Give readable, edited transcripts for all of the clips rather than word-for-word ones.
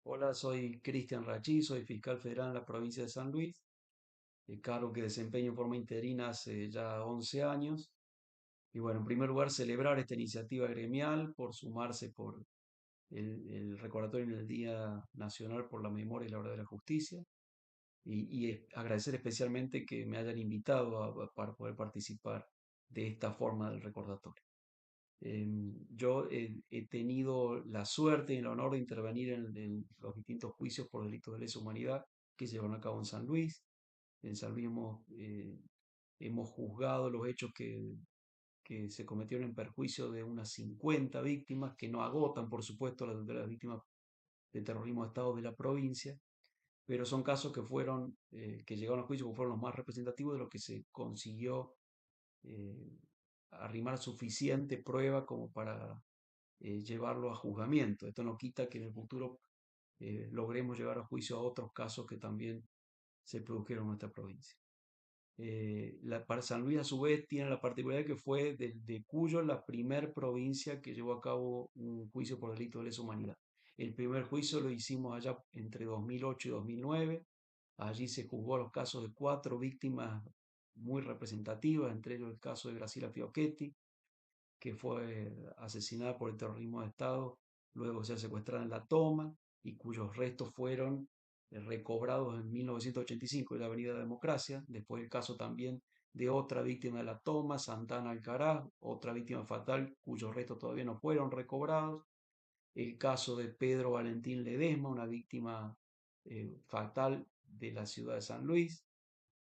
Hola, soy Cristian Rachí, soy fiscal federal en la provincia de San Luis, cargo que desempeño en forma interina hace ya 11 años. Y bueno, en primer lugar, celebrar esta iniciativa gremial por sumarse por el recordatorio en el Día Nacional por la Memoria y la Verdad de la Justicia. Agradecer especialmente que me hayan invitado para poder participar de esta forma del recordatorio. Yo he tenido la suerte y el honor de intervenir en los distintos juicios por delitos de lesa humanidad que se llevan a cabo en San Luis. En San Luis hemos juzgado los hechos que se cometieron en perjuicio de unas 50 víctimas, que no agotan, por supuesto, las de las víctimas de terrorismo de Estado de la provincia, pero son casos que llegaron a juicio, que fueron los más representativos de lo que se consiguió eh, arrimar suficiente prueba como para llevarlo a juzgamiento. Esto no quita que en el futuro logremos llevar a juicio a otros casos que también se produjeron en nuestra provincia. Para San Luis, a su vez, tiene la particularidad que fue de Cuyo la primer provincia que llevó a cabo un juicio por delito de lesa humanidad. El primer juicio lo hicimos allá entre 2008 y 2009. Allí se juzgó los casos de 4 víctimas muy representativas, entre ellos el caso de Graciela Fiochetti, que fue asesinada por el terrorismo de Estado, luego se secuestrada en la toma y cuyos restos fueron recobrados en 1985 en la Avenida Democracia. Después el caso también de otra víctima de la toma, Santana Alcaraz, otra víctima fatal cuyos restos todavía no fueron recobrados. El caso de Pedro Valentín Ledesma, una víctima fatal de la ciudad de San Luis,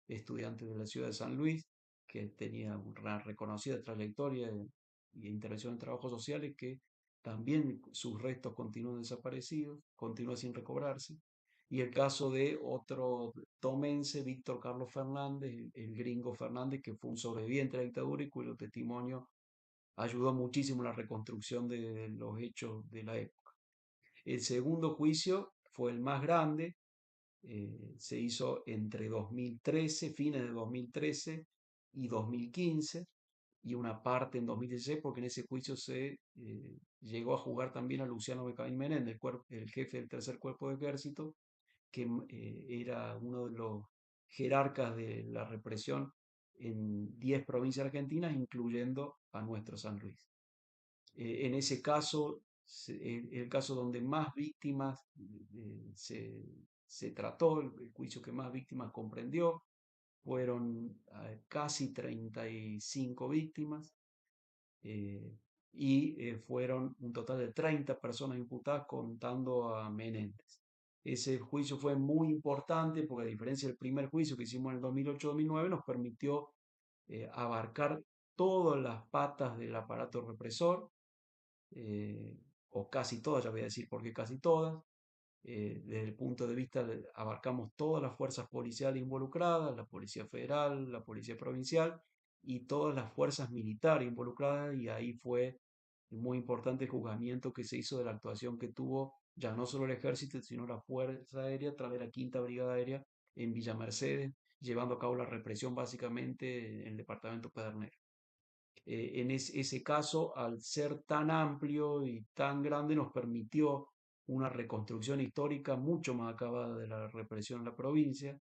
estudiante de la ciudad de San Luis, que tenía una reconocida trayectoria y intervención en trabajos sociales, que también sus restos continúan desaparecidos, continúa sin recobrarse. Y el caso de otro tomense, Víctor Carlos Fernández, el gringo Fernández, que fue un sobreviviente de la dictadura y cuyo testimonio ayudó muchísimo en la reconstrucción de los hechos de la época. El segundo juicio fue el más grande, se hizo entre 2013, fines de 2013 y 2015, y una parte en 2016, porque en ese juicio se llegó a juzgar también a Luciano Becaín Menéndez, el jefe del tercer cuerpo de ejército, que era uno de los jerarcas de la represión en 10 provincias argentinas, incluyendo a nuestro San Luis. En ese caso, el caso donde más víctimas se trató, el juicio que más víctimas comprendió, fueron casi 35 víctimas, eh, fueron un total de 30 personas imputadas contando a Menéndez. Ese juicio fue muy importante porque, a diferencia del primer juicio que hicimos en el 2008-2009, nos permitió abarcar todas las patas del aparato represor, eh, o casi todas, ya voy a decir por qué casi todas. Desde el punto de vista abarcamos todas las fuerzas policiales involucradas, la Policía Federal, la Policía Provincial y todas las fuerzas militares involucradas, y ahí fue muy importante el juzgamiento que se hizo de la actuación que tuvo ya no solo el ejército, sino la Fuerza Aérea a través de la Quinta Brigada Aérea en Villa Mercedes, llevando a cabo la represión básicamente en el departamento Pedernera. Ese caso, al ser tan amplio y tan grande, nos permitió una reconstrucción histórica mucho más acabada de la represión en la provincia.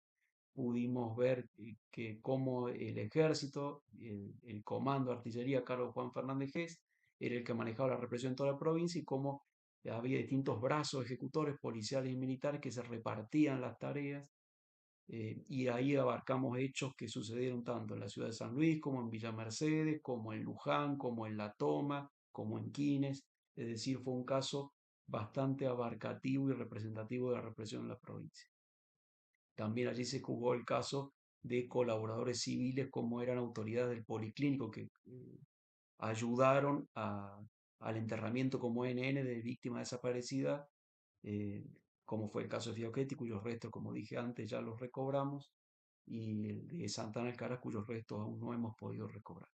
Pudimos ver que cómo el ejército, el comando de artillería a cargo de Juan Fernández Gess, era el que manejaba la represión en toda la provincia, y cómo había distintos brazos ejecutores policiales y militares que se repartían las tareas, y ahí abarcamos hechos que sucedieron tanto en la ciudad de San Luis como en Villa Mercedes, como en Luján, como en La Toma, como en Quines. Es decir, fue un caso bastante abarcativo y representativo de la represión en la provincia. También allí se jugó el caso de colaboradores civiles como eran autoridades del Policlínico que ayudaron al enterramiento como NN de víctimas desaparecidas, eh, como fue el caso de Fiochetti, cuyos restos, como dije antes, ya los recobramos, y el de Santana Alcaraz, cuyos restos aún no hemos podido recobrar.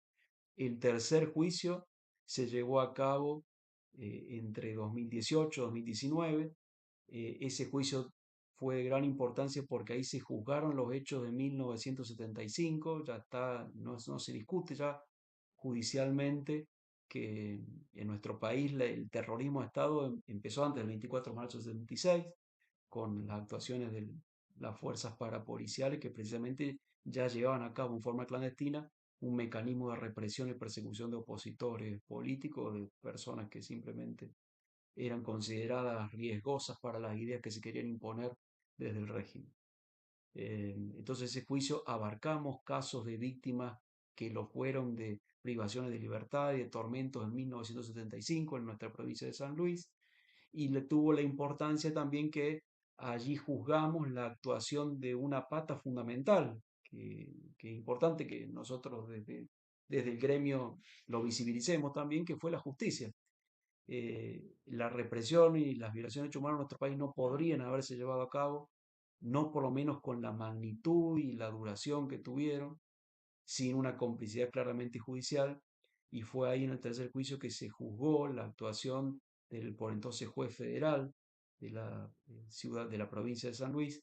El tercer juicio se llevó a cabo entre 2018 y 2019. Ese juicio fue de gran importancia porque ahí se juzgaron los hechos de 1975, ya está, no se discute ya judicialmente que en nuestro país el terrorismo de Estado empezó antes del 24 de marzo del 76. con las actuaciones de las fuerzas parapoliciales que precisamente ya llevaban a cabo en forma clandestina un mecanismo de represión y persecución de opositores políticos, de personas que simplemente eran consideradas riesgosas para las ideas que se querían imponer desde el régimen. Entonces ese juicio abarcamos casos de víctimas que lo fueron de privaciones de libertad y de tormentos en 1975 en nuestra provincia de San Luis, y le tuvo la importancia también que allí juzgamos la actuación de una pata fundamental, que es importante que nosotros desde el gremio lo visibilicemos también, que fue la justicia. La represión y las violaciones de derechos humanos en nuestro país no podrían haberse llevado a cabo, no por lo menos con la magnitud y la duración que tuvieron, sin una complicidad claramente judicial, y fue ahí en el tercer juicio que se juzgó la actuación del por entonces juez federal de la ciudad, de la provincia de San Luis,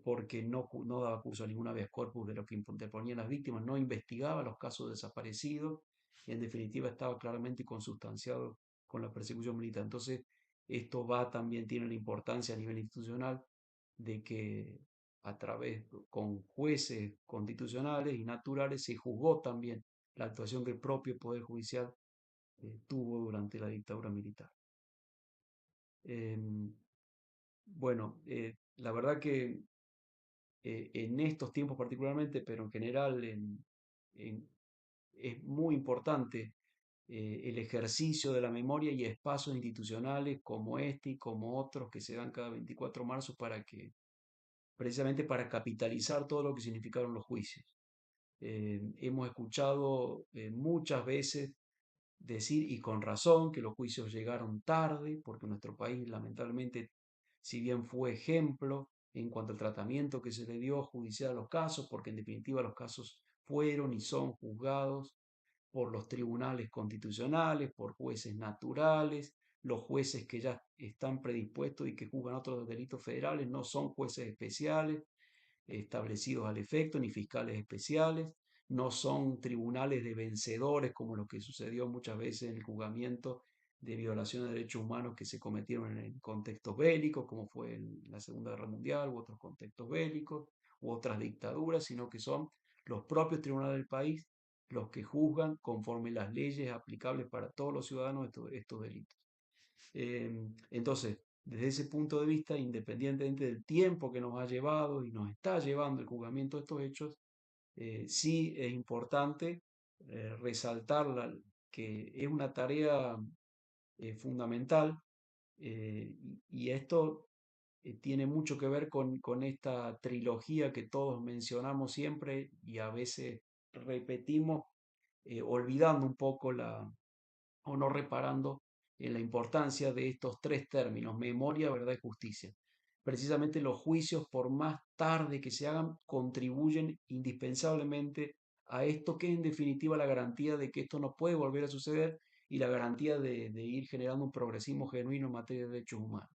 porque no daba curso a ninguna habeas corpus de lo que interponían las víctimas, no investigaba los casos desaparecidos, y en definitiva estaba claramente consustanciado con la persecución militar. Entonces, esto va también, tiene la importancia a nivel institucional de que a través, con jueces constitucionales y naturales, se juzgó también la actuación que el propio Poder Judicial tuvo durante la dictadura militar. Em, bueno, la verdad que en estos tiempos particularmente, pero en general es muy importante el ejercicio de la memoria y espacios institucionales como este y como otros que se dan cada 24 de marzo para que, precisamente para capitalizar todo lo que significaron los juicios. Hemos escuchado muchas veces decir, y con razón, que los juicios llegaron tarde, porque nuestro país lamentablemente, si bien fue ejemplo en cuanto al tratamiento que se le dio judicial a los casos, porque en definitiva los casos fueron y son juzgados por los tribunales constitucionales, por jueces naturales, los jueces que ya están predispuestos y que juzgan otros delitos federales no son jueces especiales, establecidos al efecto, ni fiscales especiales, no son tribunales de vencedores como lo que sucedió muchas veces en el juzgamiento de violaciones de derechos humanos que se cometieron en contextos bélicos, como fue en la Segunda Guerra Mundial u otros contextos bélicos u otras dictaduras, sino que son los propios tribunales del país los que juzgan conforme las leyes aplicables para todos los ciudadanos estos delitos. Entonces, desde ese punto de vista, independientemente del tiempo que nos ha llevado y nos está llevando el juzgamiento de estos hechos, sí es importante resaltar que es una tarea fundamental, y esto tiene mucho que ver con esta trilogía que todos mencionamos siempre y a veces repetimos, olvidando un poco o no reparando en la importancia de estos tres términos: memoria, verdad y justicia. Precisamente los juicios, por más tarde que se hagan, contribuyen indispensablemente a esto, que es en definitiva la garantía de que esto no puede volver a suceder, y la garantía de ir generando un progresismo genuino en materia de derechos humanos.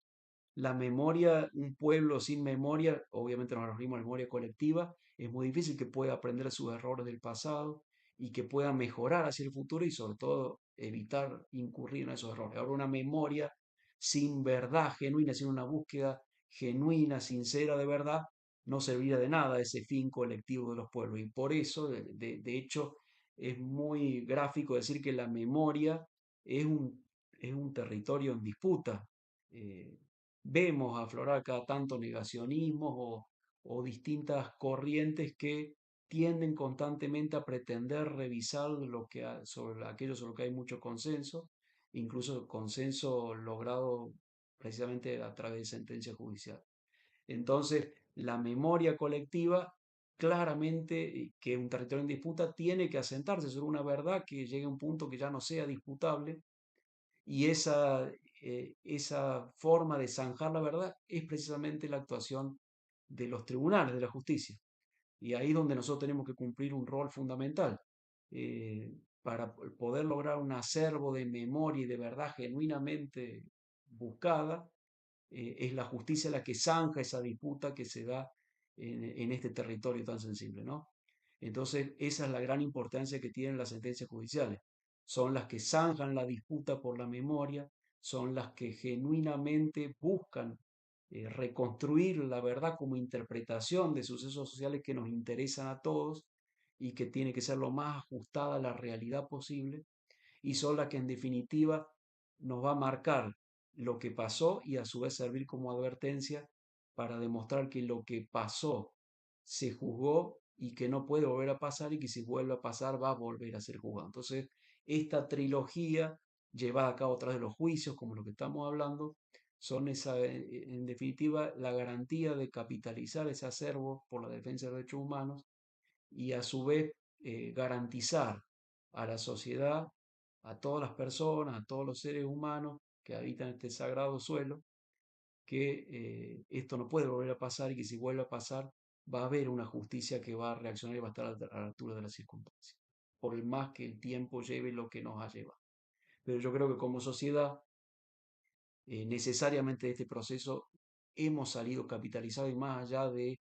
La memoria, un pueblo sin memoria, obviamente nos referimos a la memoria colectiva, es muy difícil que pueda aprender sus errores del pasado y que pueda mejorar hacia el futuro y sobre todo evitar incurrir en esos errores. Ahora, una memoria sin verdad genuina, sin una búsqueda genuina, sincera de verdad, no serviría de nada ese fin colectivo de los pueblos. Y por eso, de hecho, es muy gráfico decir que la memoria es es un territorio en disputa. Eh, Vemos aflorar cada tanto negacionismos o distintas corrientes que tienden constantemente a pretender revisar sobre aquello sobre lo que hay mucho consenso, incluso consenso logrado precisamente a través de sentencia judicial. Entonces, la memoria colectiva, claramente, que es un territorio en disputa, tiene que asentarse sobre una verdad que llegue a un punto que ya no sea disputable, y esa forma de zanjar la verdad es precisamente la actuación de los tribunales de la justicia. Y ahí es donde nosotros tenemos que cumplir un rol fundamental, para poder lograr un acervo de memoria y de verdad genuinamente buscada. Es la justicia la que zanja esa disputa que se da en este territorio tan sensible, ¿no? Entonces, esa es la gran importancia que tienen las sentencias judiciales. Son las que zanjan la disputa por la memoria, son las que genuinamente buscan reconstruir la verdad como interpretación de sucesos sociales que nos interesan a todos y que tiene que ser lo más ajustada a la realidad posible y son las que en definitiva nos va a marcar lo que pasó y a su vez servir como advertencia para demostrar que lo que pasó se juzgó y que no puede volver a pasar y que si vuelve a pasar va a volver a ser juzgado. Entonces, esta trilogía llevada a cabo a través de los juicios, como lo que estamos hablando, son esa, en definitiva la garantía de capitalizar ese acervo por la defensa de los derechos humanos y a su vez garantizar a la sociedad, a todas las personas, a todos los seres humanos que habitan este sagrado suelo, que esto no puede volver a pasar y que si vuelve a pasar va a haber una justicia que va a reaccionar y va a estar a la altura de las circunstancias, por el más que el tiempo lleve lo que nos ha llevado. Pero yo creo que como sociedad, necesariamente de este proceso hemos salido capitalizados y más allá de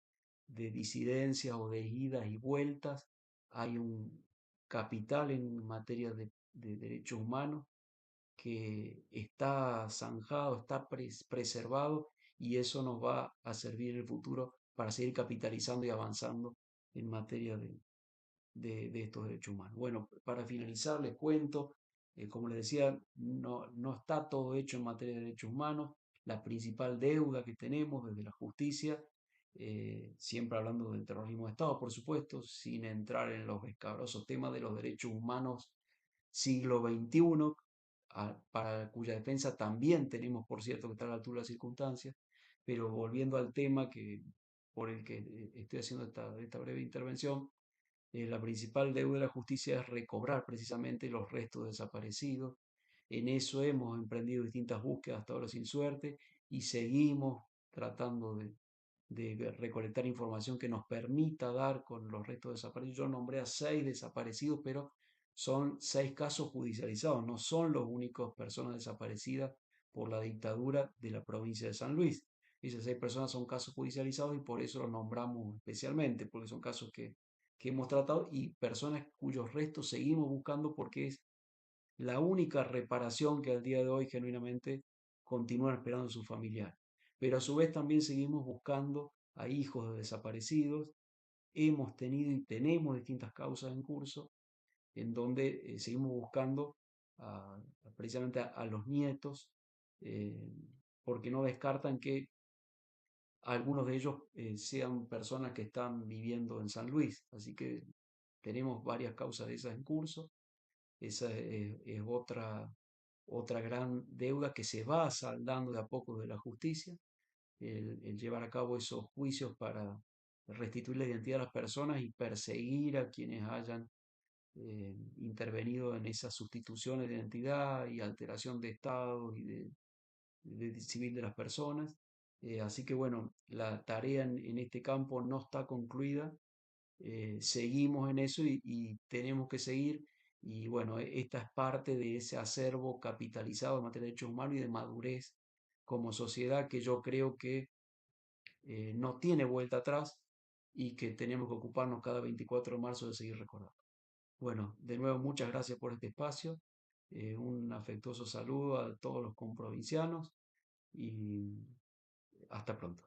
disidencias o de idas y vueltas, hay un capital en materia de derechos humanos que está zanjado, está preservado y eso nos va a servir en el futuro para seguir capitalizando y avanzando en materia de estos derechos humanos. Bueno, para finalizar les cuento, como les decía, no está todo hecho en materia de derechos humanos. La principal deuda que tenemos desde la justicia, siempre hablando del terrorismo de Estado, por supuesto, sin entrar en los escabrosos temas de los derechos humanos siglo XXI, para cuya defensa también tenemos, por cierto, que estar a la altura de las circunstancias, pero volviendo al tema por el que estoy haciendo esta breve intervención, la principal deuda de la justicia es recobrar precisamente los restos desaparecidos. En eso hemos emprendido distintas búsquedas hasta ahora sin suerte y seguimos tratando de recolectar información que nos permita dar con los restos desaparecidos. Yo nombré a 6 desaparecidos, pero son 6 casos judicializados, no son los únicos personas desaparecidas por la dictadura de la provincia de San Luis. Esas 6 personas son casos judicializados y por eso los nombramos especialmente, porque son casos que hemos tratado y personas cuyos restos seguimos buscando porque es la única reparación que al día de hoy genuinamente continúan esperando sus familiares. Pero a su vez también seguimos buscando a hijos de desaparecidos. Hemos tenido y tenemos distintas causas en curso en donde seguimos buscando a- precisamente a los nietos, eh, porque no descartan que algunos de ellos sean personas que están viviendo en San Luis. Así que tenemos varias causas de esas en curso. Esa es otra gran deuda que se va saldando de a poco de la justicia, el llevar a cabo esos juicios para restituir la identidad a las personas y perseguir a quienes hayan intervenido en esas sustituciones de identidad y alteración de estados y de civil de las personas. Así que bueno, la tarea en este campo no está concluida, seguimos en eso y tenemos que seguir. Y bueno, esta es parte de ese acervo capitalizado en materia de derechos humanos y de madurez como sociedad que yo creo que no tiene vuelta atrás y que tenemos que ocuparnos cada 24 de marzo de seguir recordando. Bueno, de nuevo muchas gracias por este espacio, un afectuoso saludo a todos los comprovincianos y hasta pronto.